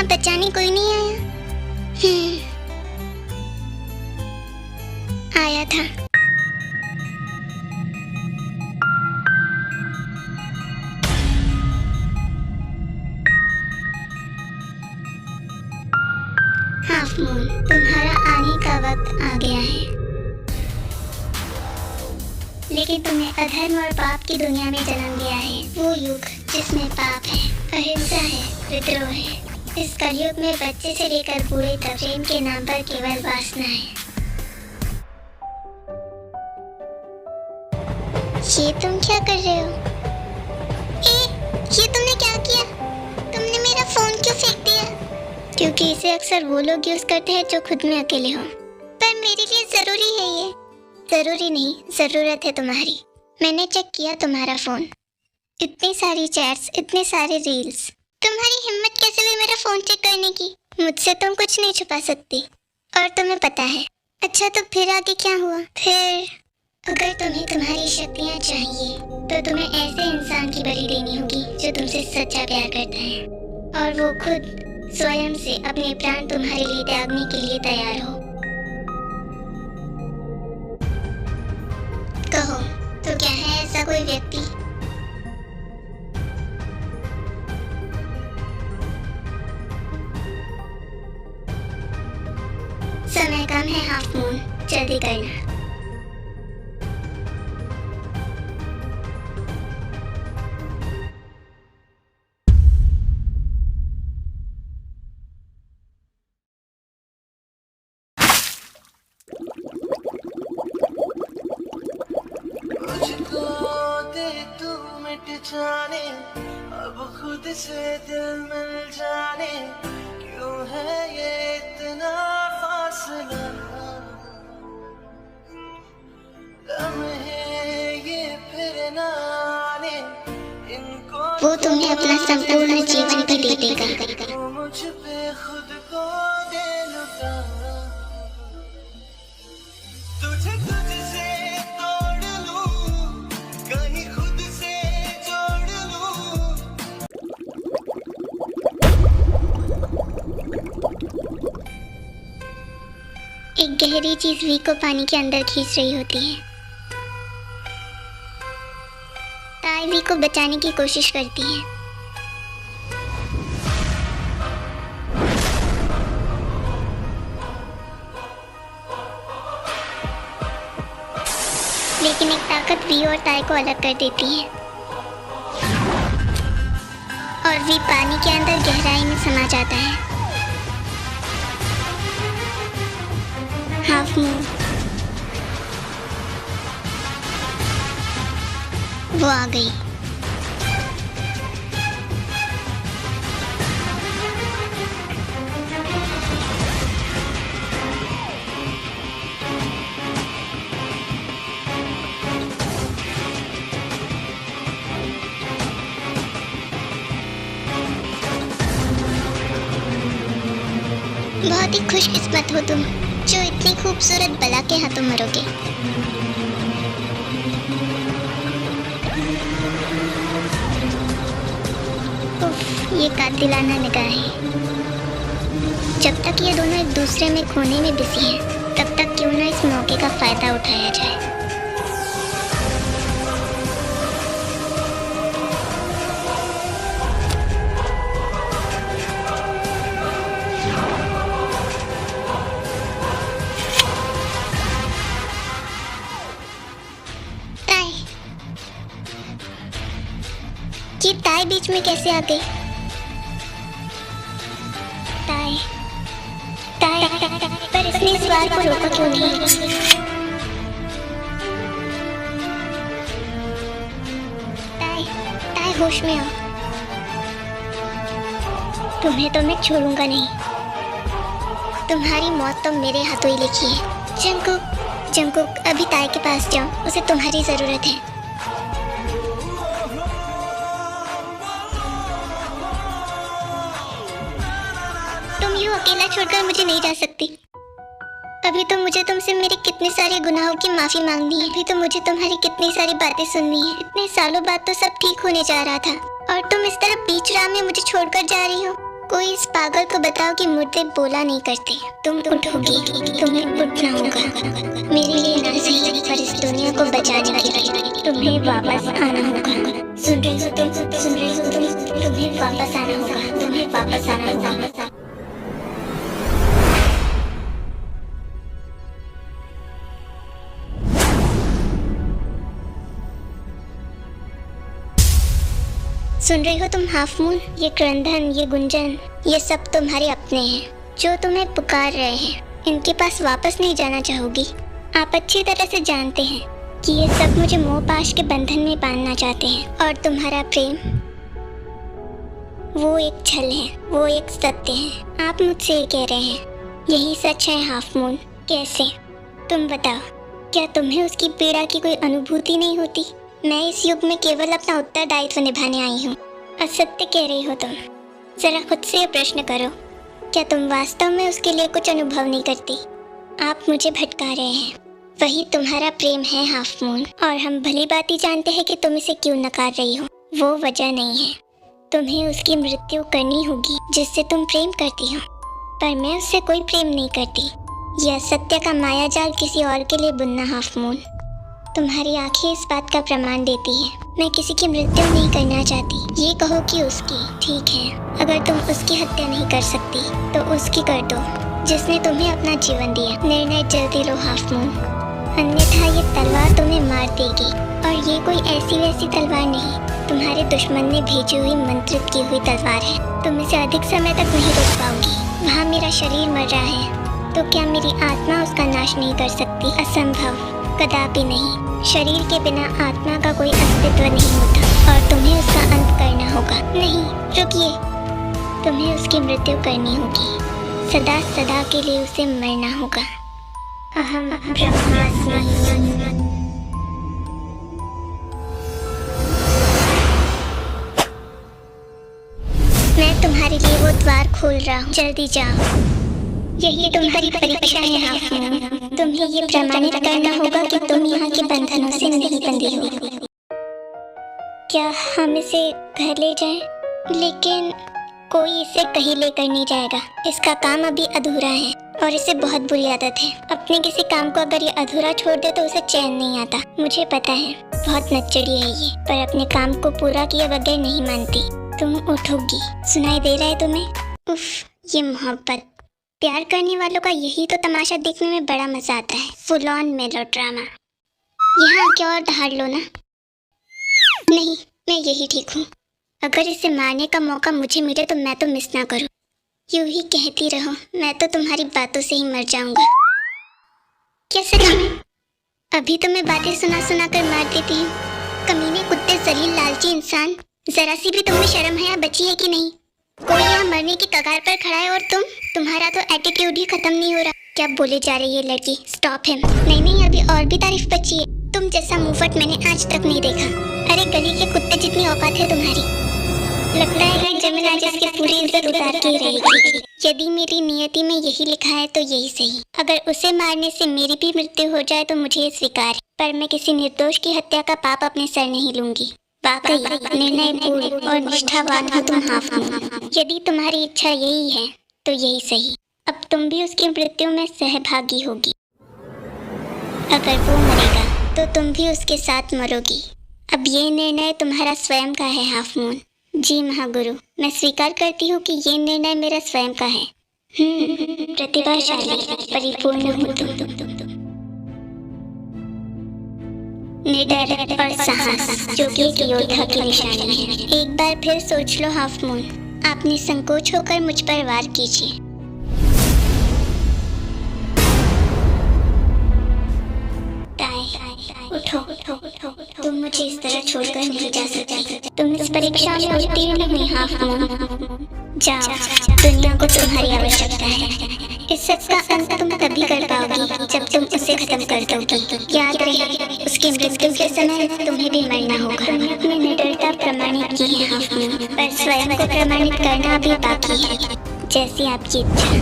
बचाने कोई नहीं आया? आया था। हाफ मून, तुम्हारा आने का वक्त आ गया है। लेकिन तुमने अधर्म और पाप की दुनिया में जन्म लिया है, वो युग जिसमें पाप है, अहिंसा है, विद्रोह है। इस कलयुग में बच्चे से लेकर बूढ़े तक प्रेम के नाम पर केवल वासना है। ये तुम क्या कर रहे हो? ये तुमने क्या किया? तुमने मेरा फोन क्यों फेंक दिया? क्योंकि इसे अक्सर वो लोग यूज करते हैं जो खुद में अकेले हो। पर मेरे लिए जरूरी है ये। जरूरी नहीं, जरूरत है तुम्हारी। मैंने चेक किया तुम्हारा फोन, इतनी सारी चैट्स, इतने सारे रील्स। तुम्हारी हिम्मत कैसे हुई मेरा फोन चेक करने की? मुझसे तुम कुछ नहीं छुपा सकती, और तुम्हें पता है। अच्छा, तो फिर आगे क्या हुआ? फिर अगर तुम्हें तुम्हारी शक्तियाँ चाहिए तो तुम्हें ऐसे इंसान की बलि देनी होगी जो तुमसे सच्चा प्यार करता है, और वो खुद स्वयं से अपने प्राण तुम्हारे लिए त्यागने के लिए तैयार हो। कहो, तो क्या है ऐसा कोई व्यक्ति? समय कम है हाफ मून, जल्दी करना। मुझको दे तू मिट जाने, अब खुद से दिल मिल जाने, क्यों है ये इतना फासला? लम्हे ये फिर ना आने, इनको वो तुम्हें अपना संपूर्ण जीवन भी दे देगा। मुझ पे खुद को दे लुटा, तुझे तुझसे तोड़ लूं, कहीं खुद से जोड़ लूं। एक गहरी चीज वी को पानी के अंदर खींच रही होती है। ताई वी को बचाने की कोशिश करती है। लेकिन एक ताकत वी और ताई को अलग कर देती है, और वी पानी के अंदर गहराई में समा जाता है। हाफ मून, वो आ गई। बहुत ही खुशकिस्मत हो तुम जो इतनी खूबसूरत बला के हाथों मरोगे। उफ, ये कातिलाना निगाहें। जब तक ये दोनों एक दूसरे में खोने में बिजी हैं, तब तक क्यों ना इस मौके का फायदा उठाया जाए। ये ताई बीच में कैसे आ गई? ताई, पर इसने इस बार को रोका क्यों नहीं? ताई होश में आओ। तुम्हें तो मैं छोड़ूंगा नहीं। तुम्हारी मौत तो मेरे हाथों ही लिखी है। जंगकुक, अभी ताई के पास जाओ, उसे तुम्हारी जरूरत है। तुम यूं अकेला छोड़कर मुझे नहीं जा सकती। अभी तो मुझे तुमसे मेरे कितने सारे गुनाहों की माफी मांगनी है। अभी तो मुझे तुम्हारी कितनी सारी बातें सुननी है। इतने सालों बाद तो सब ठीक होने जा रहा था, और तुम इस तरह बीच राह में मुझे छोड़कर जा रही हो। कोई इस पागल को बताओ कि मुर्दे बोला नहीं करते। तुम उठोगी, तुम्हें उठना होगा। मेरे लिए ना सही पर इस दुनिया को बचाने के लिए तुम्हें वापस आना होगा। सुन रही हो तुम, सुन रही हो तुम, तुम्हें वापस आना होगा, तुम्हें वापस आना होगा। सुन रही हो तुम हाफ मून? ये क्रंदन, ये गुंजन, ये सब तुम्हारे अपने हैं जो तुम्हें पुकार रहे हैं। इनके पास वापस नहीं जाना चाहोगी। आप अच्छी तरह से जानते हैं कि ये सब मुझे मोह पाश के बंधन में बांधना चाहते हैं और तुम्हारा प्रेम वो एक छल है, वो एक सत्य है। आप मुझसे ये कह रहे हैं यही सच है हाफ मून? कैसे? तुम बताओ, क्या तुम्हें उसकी पीड़ा की कोई अनुभूति नहीं होती? मैं इस युग में केवल अपना उत्तरदायित्व निभाने आई हूँ। असत्य कह रही हो तुम। जरा खुद से ये प्रश्न करो, क्या तुम वास्तव में उसके लिए कुछ अनुभव नहीं करती? आप मुझे भटका रहे हैं। वही तुम्हारा प्रेम है हाफ मून, और हम भली बात जानते हैं कि तुम इसे क्यों नकार रही हो। वो वजह नहीं है। तुम्हें उसकी मृत्यु करनी होगी जिससे तुम प्रेम करती हो, पर मैं उससे कोई प्रेम नहीं करती। यह सत्य का माया जाल किसी और के लिए बुनना हाफ मून। तुम्हारी आंखें इस बात का प्रमाण देती है। मैं किसी की मृत्यु नहीं करना चाहती। ये कहो कि उसकी। ठीक है, अगर तुम उसकी हत्या नहीं कर सकती तो उसकी कर दो जिसने तुम्हें अपना जीवन दिया। निर्णय जल्दी लो हाफ मून, अन्यथा ये तलवार तुम्हें मार देगी। और ये कोई ऐसी वैसी तलवार नहीं, तुम्हारे दुश्मन ने भेजी हुई मंत्रित की हुई तलवार है। तुम इसे अधिक समय तक नहीं रोक पाओगी। वहाँ मेरा शरीर मर रहा है तो क्या मेरी आत्मा उसका नाश नहीं कर सकती? असंभव, कदापि नहीं। शरीर के बिना आत्मा का कोई अस्तित्व नहीं होता और तुम्हें उसका अंत करना होगा। नहीं, रुकिए, तुम्हें उसकी मृत्यु करनी होगी। सदा सदा के लिए उसे मरना होगा। अहम ब्रह्मास्मि। मैं तुम्हारे लिए वो द्वार खोल रहा हूँ, जल्दी जाओ। यही तुम्हारी परीक्षा है हाफ मून। तुम्हें ये प्रमाणित करना होगा कि तुम यहाँ के बंधनों से नहीं बंधी हो। क्या हम इसे घर ले जाएं? लेकिन कोई इसे कहीं लेकर नहीं जाएगा। इसका काम अभी अधूरा है और इसे बहुत बुरी आदत है। अपने किसी काम को अगर ये अधूरा छोड़ दे तो उसे चैन नहीं आता। मुझे पता है, बहुत नच्चड़ी है ये, पर अपने काम को पूरा किए बगैर नहीं मानती। तुम उठोगी। सुनाई दे रहा है तुम्हें? उफ, ये मोहब्बत। प्यार करने वालों का यही तो तमाशा देखने में बड़ा मजा आता है। Full on melodrama. यहाँ आके और दहाड़ लो ना। नहीं, मैं यही ठीक हूँ। अगर इसे मारने का मौका मुझे मिले तो मैं तो मिस ना करूँ। यूं ही कहती रहो, मैं तो तुम्हारी बातों से ही मर जाऊंगा। क्या सच में? अभी तो मैं बातें सुना सुना कर मार देती हूँ। कमीने, कुत्ते, जलील, लालची इंसान, जरा सी भी तुम्हें शर्म हया बची है कि नहीं? कोई यहाँ मरने की कगार पर खड़ा है और तुम्हारा तो एटीट्यूड ही खत्म नहीं हो रहा। क्या बोले जा रही है लड़की? Stop him. नहीं, अभी और भी तारीफ बची है। तुम जैसा मुंहफट मैंने आज तक नहीं देखा। अरे गली के कुत्ते जितनी औकात है तुम्हारी। लगता है जमुना जिसकी पूरी इज्जत उतार के रहेगी। यदि मेरी नियति में यही लिखा है तो यही सही। अगर उसे मारने से मेरी भी मृत्यु हो जाए तो मुझे स्वीकार है, पर मैं किसी निर्दोष की हत्या का पाप अपने सर नहीं लूंगी। वाकई निर्णयपूर्ण और निष्ठावान हो तुम हाफ मून। यदि तुम्हारी इच्छा यही है तो यही सही। अब तुम भी उसकी मृत्यु में सहभागी होगी। अगर वो मरेगा तो तुम भी उसके साथ मरोगी। अब ये निर्णय तुम्हारा स्वयं का है हाफ मून। जी महागुरु, मैं स्वीकार करती हूँ कि ये निर्णय मेरा स्वयं का है। प्रतिभाशाली, परिपूर्ण हो तुम। निडर और साहस जो कि एक योद्धा की निशानी है। एक बार फिर सोच लो हाफ मून। आप निसंकोच होकर मुझ पर वार कीजिए। उठो, तुम मुझे इस तरह छोड़कर नहीं जा सकती। तुम इस परीक्षा में उत्तीर्ण हुई हाफ मून। जाओ, दुनिया को तुम्हारी आवश्यकता है। इस सब का अंत तुम तभी कर पाओगी जब तुम उसे खत्म कर दोगी। याद रहे, उसकी मृत्यु के समय तुम्हें भी मरना होगा। तुमने अपनी निडरता प्रमाणित की है हाफ मून, पर स्वयं को प्रमाणित करना भी बाकी है। जैसी आपकी इच्छा।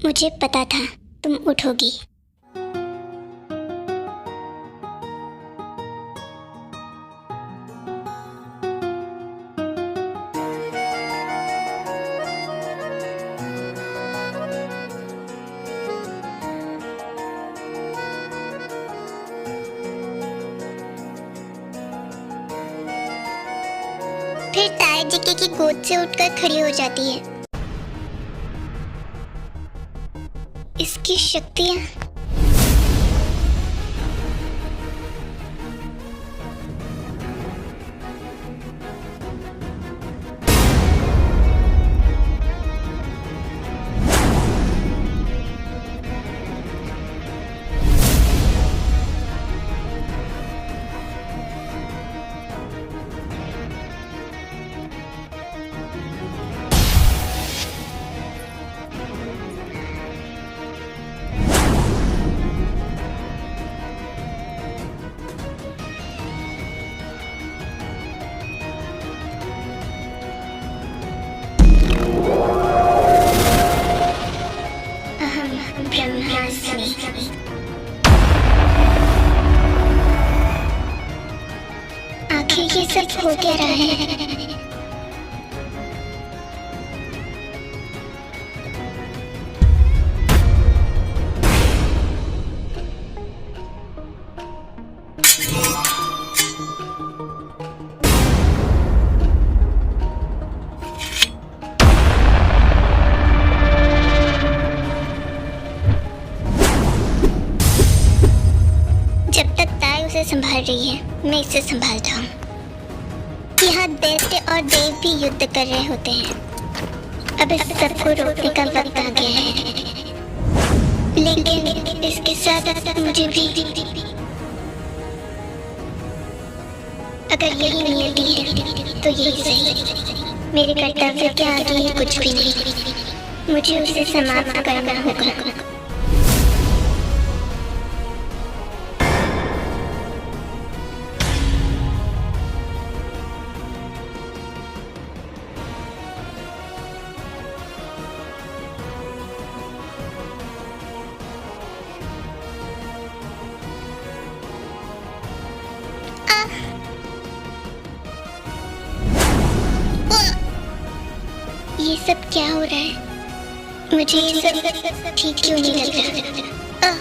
मुझे पता था तुम उठोगी। की गोद से उठकर खड़ी हो जाती है। इसकी शक्तियाँ ब्रह्मास्मि। आखिर ये सब हो क्या रहा है? जब तक ताई उसे संभाल रही है, मैं इसे संभालता हूँ। यहाँ दैत्य और देव भी युद्ध कर रहे होते हैं। अब इस सबको रोकने का वक्त आ गया है। लेकिन इसके साथ मुझे भी, अगर यही नियति है तो यही सही। मेरे कर्तव्य के आगे ही कुछ भी नहीं। मुझे उसे समाप्त करना होगा। ये सब क्या हो रहा है? मुझे ये सब ठीक क्यों नहीं लग रहा?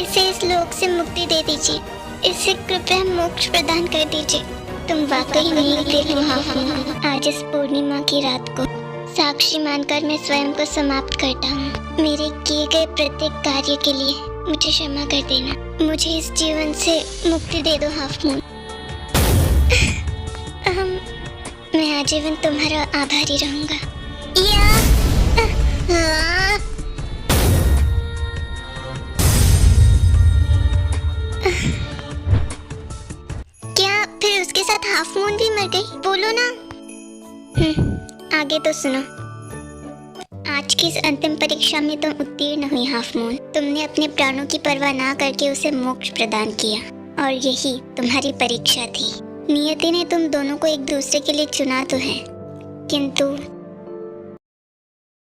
इसे इस लोक से मुक्ति दे दीजिए। इसे कृपया मोक्ष प्रदान कर दीजिए। तुम वाकई नहीं थे हाफ। आज इस पूर्णिमा की रात को साक्षी मानकर मैं स्वयं को समाप्त करता हूँ। मेरे किए गए प्रत्येक कार्य के लिए मुझे क्षमा कर देना। मुझे इस जीवन से मुक्ति दे दो हाफ मून। मैं आजीवन तुम्हारा आभारी रहूंगा। क्या फिर उसके साथ हाफ मून भी मर गई? बोलो ना। आगे तो सुनो। आज की इस अंतिम परीक्षा में तुम उत्तीर्ण हुई हाफ मून। तुमने अपने प्राणों की परवाह ना करके उसे मोक्ष प्रदान किया और यही तुम्हारी परीक्षा थी। नियति ने तुम दोनों को एक दूसरे के लिए चुना तो है,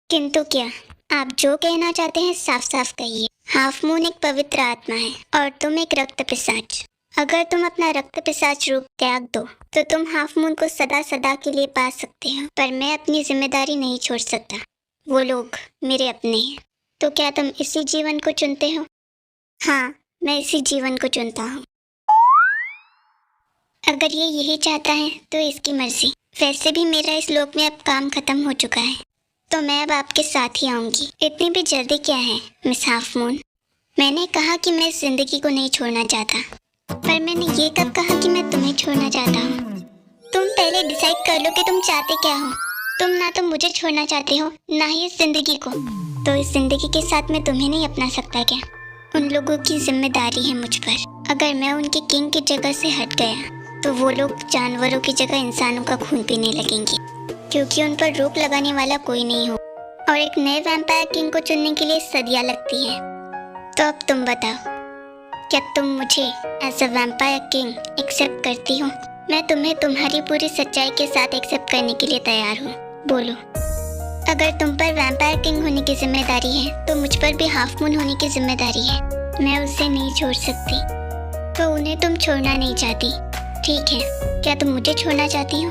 किंतु क्या? आप जो कहना चाहते हैं साफ साफ कहिए। हाफ मून एक पवित्र आत्मा है और तुम एक रक्त पिशाच। अगर तुम अपना रक्त पिशाच रूप त्याग दो तो तुम हाफ मून को सदा सदा के लिए पा सकते हो, पर मैं अपनी जिम्मेदारी नहीं छोड़ सकता। वो लोग मेरे अपने हैं। तो क्या तुम इसी जीवन को चुनते हो? हाँ, मैं इसी जीवन को चुनता हूँ। अगर ये यही चाहता है तो इसकी मर्जी। वैसे भी मेरा इस लोक में अब काम खत्म हो चुका है, तो मैं अब आपके साथ ही आऊंगी। इतनी भी जल्दी क्या है मिस हाफ मून? मैंने कहा कि मैं इस जिंदगी को नहीं छोड़ना चाहता, पर मैंने ये कब कहा कि मैं तुम्हें छोड़ना चाहता हूँ? तुम पहले डिसाइड कर लो कि तुम चाहते क्या हो। तुम ना तो मुझे छोड़ना चाहते हो, ना ही इस जिंदगी को। तो इस जिंदगी के साथ मैं तुम्हें नहीं अपना सकता क्या? उन लोगों की जिम्मेदारी है मुझ पर। अगर मैं उनके किंग की जगह से हट गया तो वो लोग जानवरों की जगह इंसानों का खून पीने लगेंगे, क्योंकि उन पर रोक लगाने वाला कोई नहीं हो। और एक नए वैम्पायर किंग को चुनने के लिए सदियां लगती हैं। तो अब तुम बताओ, क्या तुम मुझे as a vampire king accept करती हो? मैं तुम्हें तुम्हारी पूरी सच्चाई के साथ एक्सेप्ट करने के लिए तैयार हूँ। बोलो। अगर तुम पर वैम्पायर किंग होने की जिम्मेदारी है तो मुझ पर भी हाफ मून होने की जिम्मेदारी है। मैं उसे नहीं छोड़ सकती। तो उन्हें तुम छोड़ना नहीं चाहती, ठीक है। क्या तुम मुझे छोड़ना चाहती हो?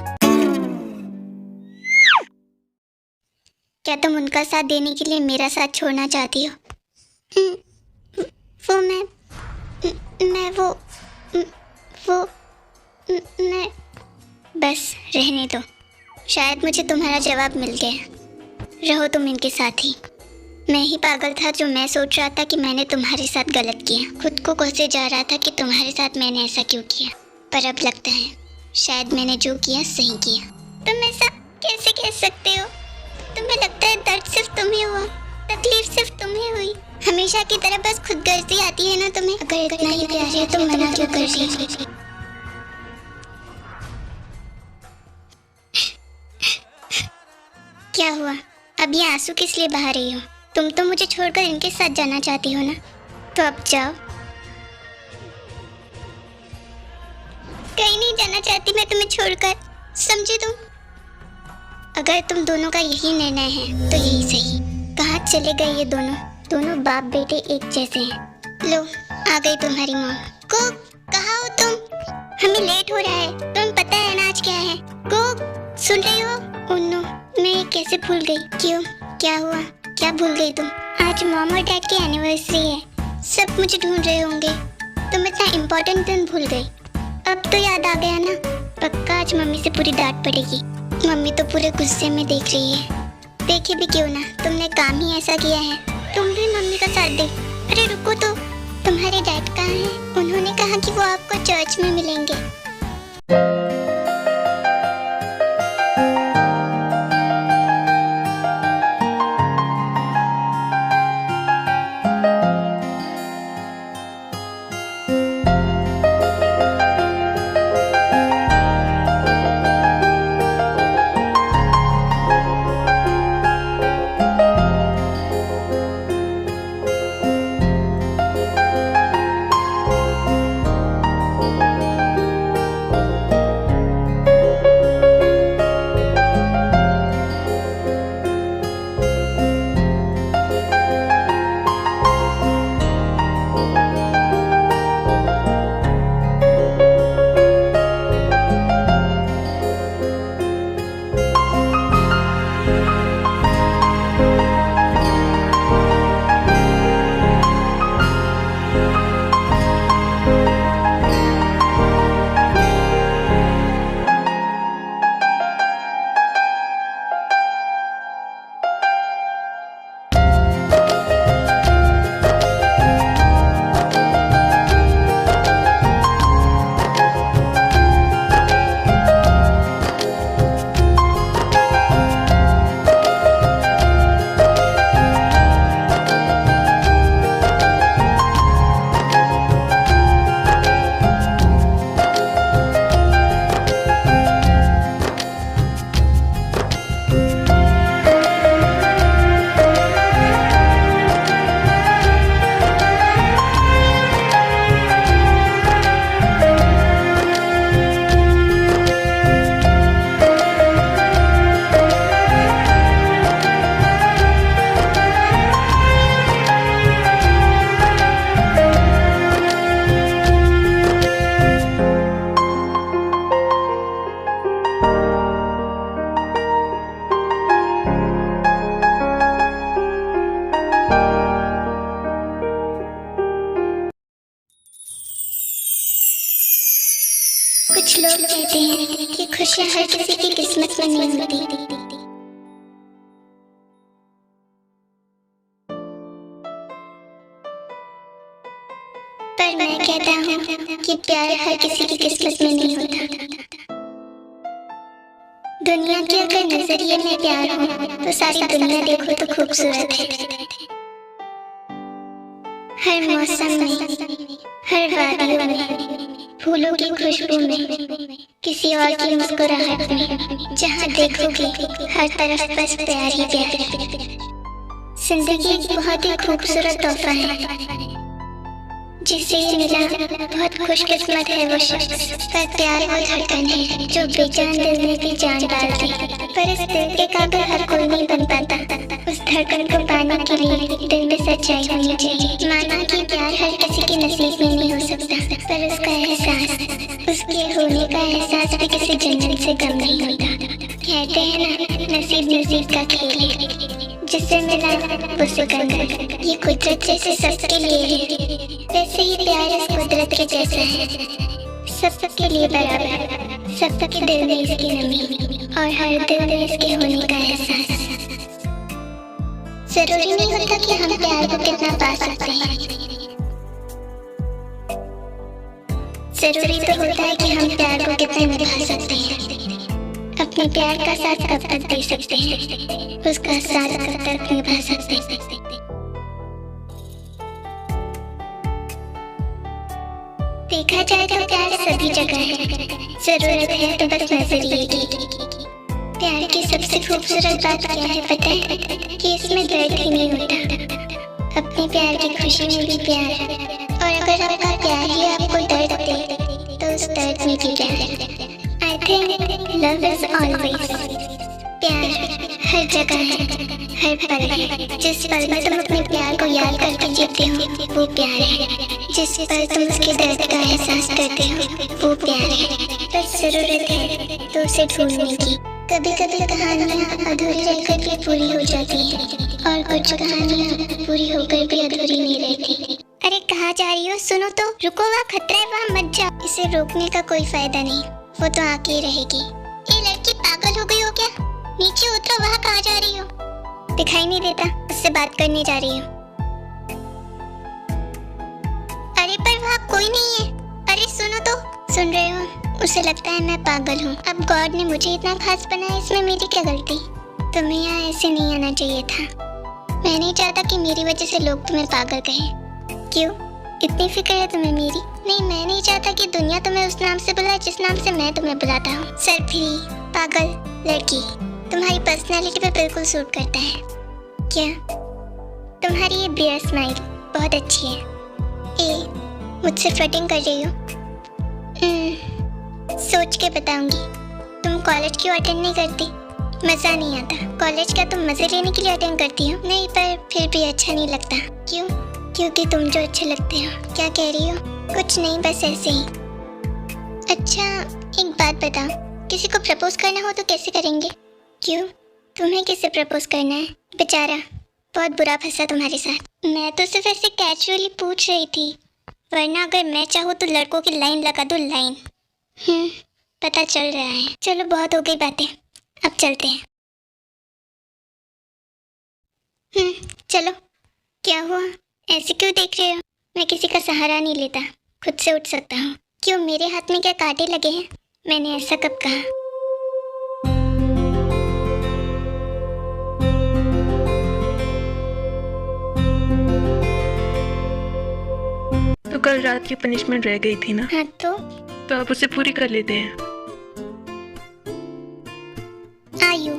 क्या तुम उनका साथ देने के लिए मेरा साथ छोड़ना चाहती हो? वो मैं बस रहने दो। शायद मुझे तुम्हारा जवाब मिल गया। रहो तुम इनके साथ ही। मैं ही पागल था जो मैं सोच रहा था कि मैंने तुम्हारे साथ गलत किया। खुद को कोसे जा रहा था कि तुम्हारे साथ मैंने ऐसा क्यों किया। पर अब लगता है शायद मैंने जो किया सही किया। तुम ऐसा कैसे कह सकते हो? तुम्हें लगता है दर्द सिर्फ तुम्हें हुआ, तकलीफ सिर्फ तुम्हें हुई। हमेशा की तरह बस खुदगर्जी आती है ना तुम्हें। अगर इतना ही प्यार है तो मना क्यों कर रही हो? क्या हुआ? अब ये आंसू किस लिए बहा रही हो? तुम तो मुझे छोड़कर इनके साथ जाना चाहती हो ना, तो अब जाओ। कहीं नहीं जाना चाहती मैं तुम्हें छोड़कर, समझे तुम? अगर तुम दोनों का यही निर्णय है तो यही सही। कहाँ चले गए ये दोनों बाप बेटे एक जैसे हैं। लो आ गई तुम्हारी मॉम। को कहाँ हो तुम? हमें लेट हो रहा है। तुम्हें पता है ना आज क्या है? को सुन रही हो? ओह नो, मैं ये कैसे भूल गई? क्यों, क्या हुआ? क्या भूल गई तुम? आज मॉम और डैड की एनिवर्सरी है। सब मुझे ढूंढ रहे होंगे। तुम इतना इम्पोर्टेंट दिन भूल गई। अब तो याद आ गया ना। पक्का आज मम्मी से पूरी डांट पड़ेगी। मम्मी तो पूरे गुस्से में देख रही है। देखे भी क्यों ना, तुमने काम ही ऐसा किया है। तुम भी मम्मी का साथ दे। अरे रुको तो, तुम्हारे डैड कहाँ हैं? उन्होंने कहा कि वो आपको चर्च में मिलेंगे। कुछ लोग कहते हैं कि खुशियां हर किसी की किस्मत में नहीं होती। पर मैं कहता हूँ कि प्यार हर किसी की किस्मत में नहीं होता। दुनिया के अगर नजरिए में प्यार हो तो सारी दुनिया देखो तो खूबसूरत है। हर मौसम में, हर वादियों में, फूलों की खुशबू में, किसी और की मुस्कुराहट में, जहाँ देखोगे हर तरफ बस प्यार ही प्यार। जिंदगी एक बहुत ही खूबसूरत तोहफा है जिसे ये मिला बहुत खुशकिस्मत है वो शख्स, पर प्यार वो धड़कन है जो बेजान दिल में भी जान डालती। पर इस दिल के काबिल हर कोई नहीं बन पाता। उस धड़कन को पाने के लिए दिल में सच्चाई होनी चाहिए। माना कि प्यार हर किसी के नसीब में नहीं हो सकता, पर उसका एहसास, उसके होने का एहसास भी किसी जन्नत से कम नहीं होता। कहते हैं ना, नसीब का खेल है, जिससे मिला वो सिकंदर। ये कुदरत जैसे सबके लिए है, वैसे ही प्यार इस कुदरत के जैसा है, सबके लिए बराबर, सबके दिल में इसकी नमी और हर दिल में इसके होने का एहसास। जरूरी नहीं होता कि हम प्यार को कितना पा सकते हैं, जरूरी तो होता है कि हम प्यार को कितना निभा सकते हैं। अपने प्यार का साथ कब तक दे सकते हैं, उसका साथ कब तक निभा सकते हैं। देखा जाए तो प्यार सभी जगह है, जरूरत है तो बस नजरिए की। प्यार की सबसे खूबसूरत बात क्या है पता है? कि इसमें दर्द ही नहीं होता। अपने प्यार की खुशी में भी प्यार है, और अगर आपका प्यार ही आपको दर्द दे तो उस दर्द में भी प्यार है। I think love is always, प्यार हर जगह है, हर पल है। जिस पल में तुम अपने प्यार को याद करके जीते हो वो प्यार है, जिस पल तुम उसके दर्द का एहसास करते हो वो प्यार है। बस जरूरत है तो उसे ढूंढने की। कभी कभी कहानियाँ अधूरी रहकर भी पूरी हो जाती हैं, और कुछ कहानियाँ पूरी होकर भी अधूरी नहीं रहती। अरे कहाँ जा रही हो? सुनो तो, रुको, वहाँ खतरा है, वहाँ मत जाओ। इसे रोकने का कोई फायदा नहीं, वो तो आके ही रहेगी। ये लड़की पागल हो गई हो क्या? नीचे उतरो, वहाँ कहाँ जा रही हो? दिखाई नहीं देता? उससे बात करने जा रही हूँ। अरे पर वहाँ कोई नहीं है। अरे सुनो तो, सुन रहे हो? उसे लगता है मैं पागल हूँ। अब गॉड ने मुझे इतना खास बनाया, इसमें मेरी क्या गलती? तुम्हें यहाँ ऐसे नहीं आना चाहिए था। मैं नहीं चाहता कि मेरी वजह से लोग तुम्हें पागल कहें। क्यों? इतनी फिक्र है तुम्हें मेरी? नहीं, मैं नहीं चाहता कि दुनिया तुम्हें उस नाम से बुलाए जिस नाम से मैं तुम्हें बुलाता हूँ। सरफिरी, पागल लड़की, तुम्हारी पर्सनालिटी पे बिल्कुल सूट करता है। क्या? तुम्हारी ये बियर स्माइल बहुत अच्छी है। ए, मुझसे फ्लर्टिंग कर रही हो? सोच के बताऊंगी। तुम कॉलेज क्यों अटेंड नहीं करती? मज़ा नहीं आता। कॉलेज का तुम मज़े लेने के लिए अटेंड करती हो? नहीं, पर फिर भी अच्छा नहीं लगता। क्यों? क्योंकि तुम जो अच्छे लगते हो। क्या कह रही हो? कुछ नहीं, बस ऐसे ही। अच्छा, एक बात बताओ, किसी को प्रपोज करना हो तो कैसे करेंगे? क्यों? तुम्हें किससे प्रपोज करना है? बेचारा बहुत बुरा फंसा तुम्हारे साथ। मैं तो सिर्फ ऐसे कैजुअली पूछ रही थी, वरना अगर मैं चाहूँ तो लड़कों की लाइन लगा दो, लाइन। पता चल रहा है। चलो बहुत हो गई बातें, अब चलते हैं। चलो। क्या हुआ? ऐसे क्यों देख रहे हो? मैं किसी का सहारा नहीं लेता, खुद से उठ सकता हूँ। क्यों, मेरे हाथ में क्या कांटे लगे हैं? मैंने ऐसा कब कहा? तो कल रात की पनिशमेंट रह गई थी ना? हाँ तो अब उसे पूरी कर लेते हैं। आयु,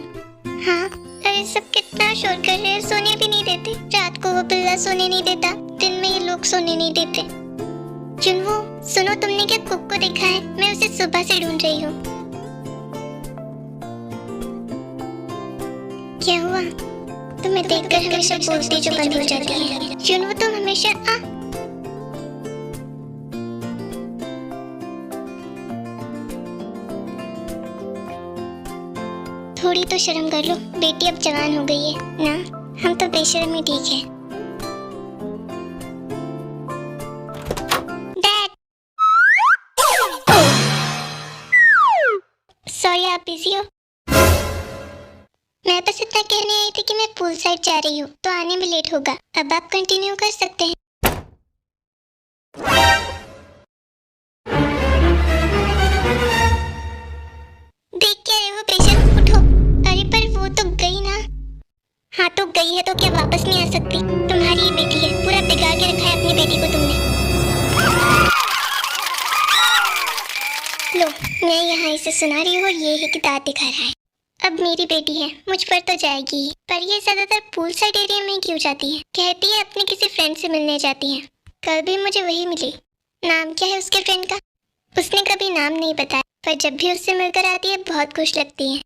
हाँ। अरे सब कितना शोर कर रहे हैं, सोने भी नहीं देते। रात को वो बिल्ला सोने नहीं देता, दिन में ये लोग सोने नहीं देते। जुनवो, सुनो, तुमने क्या कुक को देखा है? मैं उसे सुबह से ढूंढ रही हूँ। क्या हुआ? तुम्हें देखकर हमेशा बोलती जो बंद हो जाती है। जुनवो, तुम हमेशा थोड़ी तो शर्म कर लो, बेटी अब जवान हो गई है ना। हम तो बेशर्म ही ठीक है। डैड, सॉरी, आप बिजी हो? मैं बस इतना कहने आई थी कि मैं पूल साइड जा रही हूँ, तो आने में लेट होगा। अब आप कंटिन्यू कर सकते हैं। देख क्या रहे हो पेशेंट? उठो। अरे पर वो तो गई ना। हाँ तो गई है तो क्या वापस नहीं आ सकती? तुम्हारी ही बेटी है, पूरा बिगाड़ के रखा है अपनी बेटी को तुमने। लो, मैं यहाँ इसे सुना रही हूँ, ये है कि दांत दिखा रहा है। अब मेरी बेटी है, मुझ पर तो जाएगी ही, पर ये ज्यादातर पूल साइड एरिया में क्यों जाती है? कहती है अपने किसी फ्रेंड से मिलने जाती है। कल भी मुझे वही मिली। नाम क्या है उसके फ्रेंड का? उसने कभी नाम नहीं बताया, पर जब भी उससे मिलकर आती है बहुत खुश लगती है।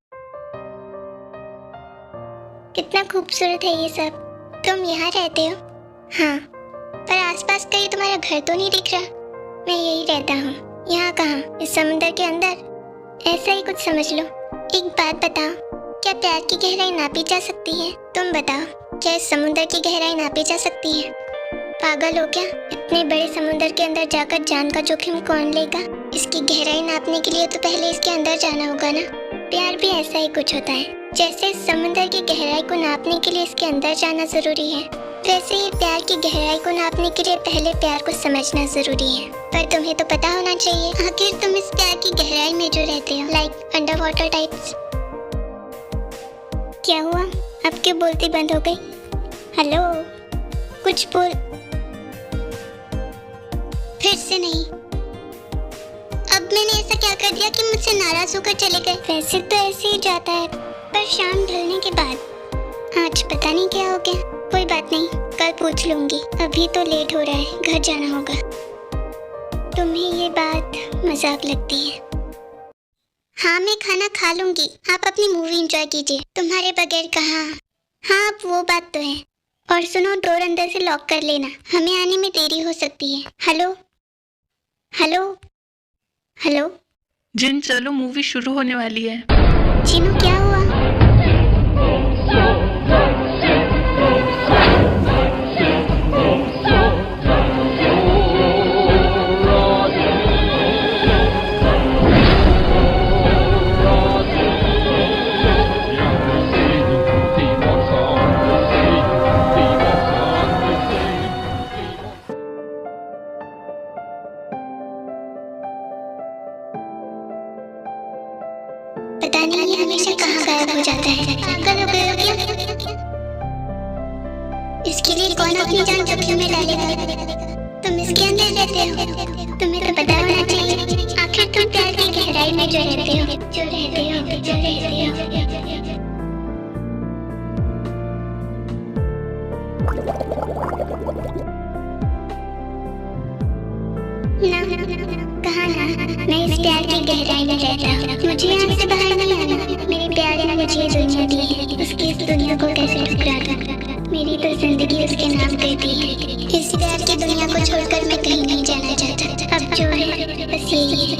कितना खूबसूरत है ये सब। तुम यहाँ रहते हो? हाँ, पर आसपास कहीं तुम्हारा घर तो नहीं दिख रहा। मैं यही रहता हूँ। यहाँ कहाँ? इस समुंदर के अंदर? ऐसा ही कुछ समझ लो। एक बात बताओ, क्या प्यार की गहराई नापी जा सकती है? तुम बताओ, क्या इस समुंदर की गहराई नापी जा सकती है? पागल हो क्या? इतने बड़े समुंदर के अंदर जाकर जान का जोखिम कौन लेगा? इसकी गहराई नापने के लिए तो पहले इसके अंदर जाना होगा ना। प्यार भी ऐसा ही कुछ होता है। जैसे इस समुंदर की गहराई को नापने के लिए इसके अंदर जाना जरूरी है, वैसे ही प्यार की गहराई को नापने के लिए पहले प्यार को समझना जरूरी है। पर तुम्हें तो पता होना चाहिए, आखिर तुम इस प्यार की गहराई में जो रहते हो, लाइक अंडर वाटर टाइप्स। क्या हुआ? अब क्यों बोलती बंद हो गई? हेलो, कुछ बोल। फिर से नहीं। अब मैंने ऐसा क्या कर दिया कि मुझसे नाराज होकर चले गए? वैसे तो ऐसे ही जाता है, पर शाम ढलने के बाद। आज पता नहीं क्या हो गया। कोई बात नहीं, कल पूछ लूंगी। अभी तो लेट हो रहा है, घर जाना होगा। तुम्हें ये बात मजाक लगती है? हाँ, मैं खाना खा लूंगी, आप अपनी मूवी एंजॉय कीजिए। तुम्हारे बगैर कहाँ। हाँ, वो बात तो है। और सुनो, डोर अंदर से लॉक कर लेना, हमें आने में देरी हो सकती है। Hello hello hello. जिन, चलो, मूवी शुरू होने वाली है। चिनू, क्या हुआ? पता नहीं ये हमेशा कहाँ गायब हो जाता है। पागल हो गए हो क्या? इसके लिए कौन अपनी जान जोखिम में डालेगा? तुम इसके अंदर रहते हो, तुम्हें तो पता होना चाहिए। आखिर तुम प्यार की गहराई में जो रहते हो। ना, कहाँ ना, मैं इस प्यार की गहराई में रहता हूँ। मुझे यहाँ से बाहर नहीं आना। मेरे प्यार ने मुझे ये दुनिया दी है, उसकी इस दुनिया को कैसे ठुकरा दूं? मेरी तो जिंदगी उसके नाम करती है। इस प्यार की दुनिया को छोड़कर मैं कहीं नहीं जाना चाहता। अब जो है बस यही है।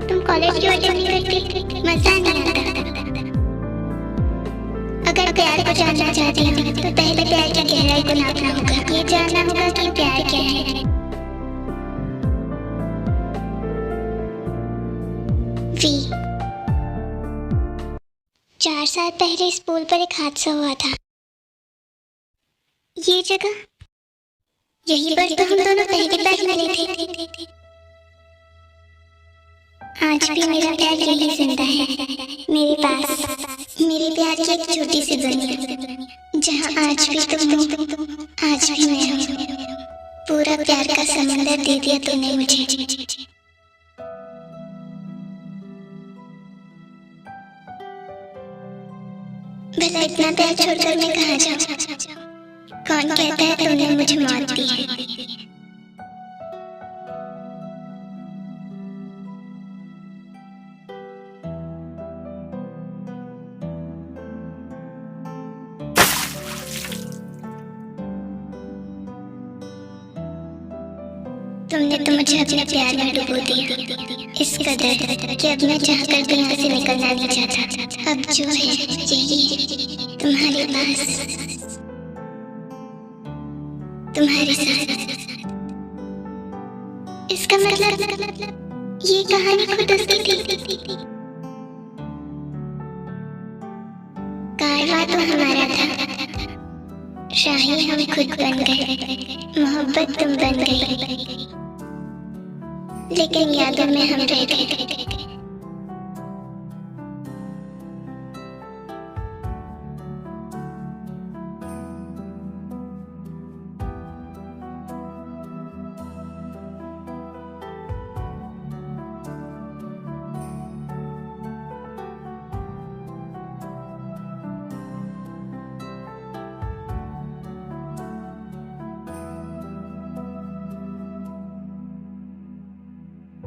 तुम कॉलेज क्यों अटेंड नहीं करती? मजा नहीं आता। अगर प्यार को जानना चाहती हो तो पहले प्यार की गहराई को नापना होगा। ये जानना होगा कि प्यार क्या है। वी 4 साल पहले इस पुल पर एक हादसा हुआ था। ये जगह, यहीं पर तो हम दोनों पहली बार मिले थे। आज भी मेरा प्यार यही जिंदा है, मेरे पास। मेरे प्यार की एक छोटी सी दुनिया, जहाँ आज भी तुम हो, आज भी मैं हूँ। पूरा प्यार का समंदर दे दिया तूने मुझे। भला इतना प्यार छोड़कर मैं कहाँ जाऊँ? कौन कहता है तूने मुझे मौत दी है? तुमने तो मुझे अपने प्यार में डुबो दिया, इस कदर कि अब मैं चाहकर भी यहाँ से निकलना नहीं चाहता। अब जो है यही है, तुम्हारे पास, तुम्हारे साथ। इसका मतलब ये कहानी खुद उसकी थी। कारवां तो हमारा था, शाही हम खुद बन गए, मोहब्बत तुम बन गई, लेकिन यादों में हम रह गए।